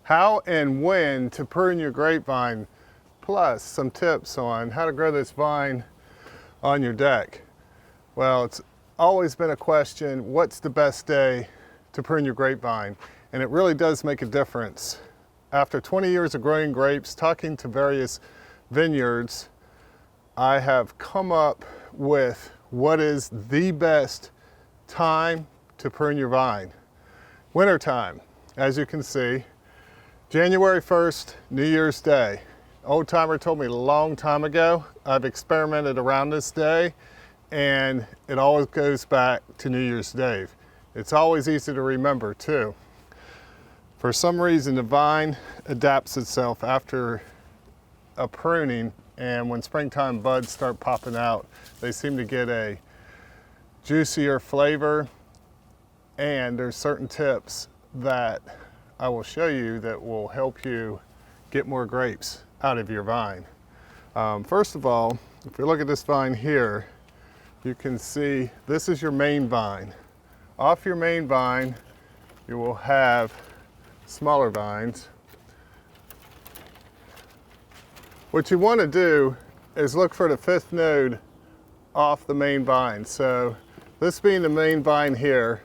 how and when to prune your grapevine, plus some tips on how to grow this vine on your deck. Well, it's always been a question, what's the best day to prune your grapevine? And it really does make a difference. After 20 years of growing grapes, talking to various vineyards, I have come up with what is the best time to prune your vine. Winter time, as you can see, January 1st, New Year's Day. Old timer told me a long time ago. I've experimented around this day, and it always goes back to New Year's Day. It's always easy to remember too. For some reason, the vine adapts itself after a pruning, and when springtime buds start popping out, they seem to get a juicier flavor. And there's certain tips that I will show you that will help you get more grapes out of your vine. First of all, if you look at this vine here, you can see this is your main vine. Off your main vine, you will have smaller vines. What you want to do is look for the 5th node off the main vine. So this being the main vine here,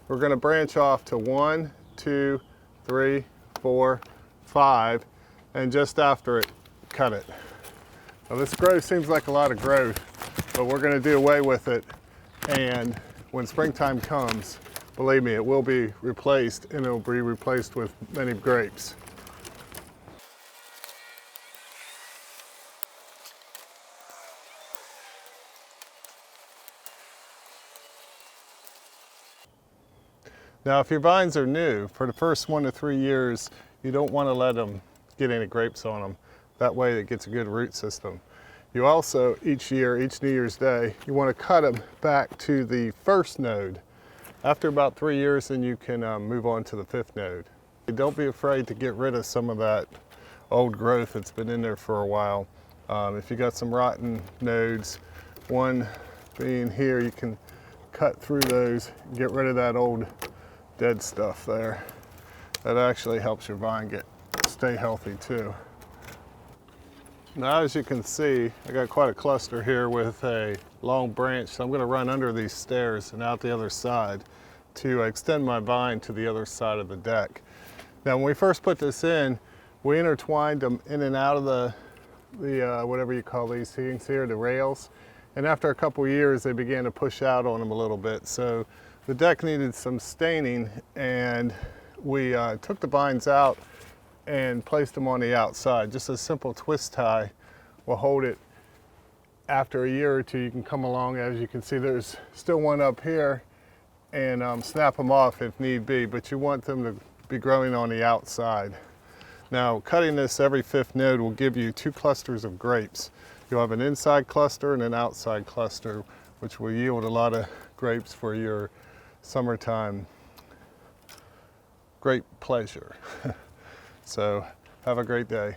we're going to branch off to 1, 2, 3, 4, 5, and just after it, cut it. Now this growth seems like a lot of growth, but we're going to do away with it, and when springtime comes, believe me, it will be replaced, and it will be replaced with many grapes. Now, if your vines are new, for the first 1 to 3 years, you don't want to let them get any grapes on them. That way it gets a good root system. You also, each year, each New Year's Day, you want to cut them back to the 1st node. After about 3 years, then you can move on to the 5th node. Don't be afraid to get rid of some of that old growth that's been in there for a while. If you got some rotten nodes, one being here, you can cut through those, get rid of that old dead stuff there. That actually helps your vine stay healthy too. Now, as you can see, I got quite a cluster here with a long branch, so I'm going to run under these stairs and out the other side to extend my vine to the other side of the deck. Now, when we first put this in, we intertwined them in and out of the whatever you call these things here, the rails. And after a couple years, they began to push out on them a little bit. So the deck needed some staining, and we took the vines out and placed them on the outside. Just a simple twist tie will hold it. After a year or two, you can come along. As you can see, there's still one up here, and snap them off if need be, but you want them to be growing on the outside. Now, cutting this every 5th node will give you 2 clusters of grapes. You'll have an inside cluster and an outside cluster, which will yield a lot of grapes for your summertime grape pleasure. So have a great day.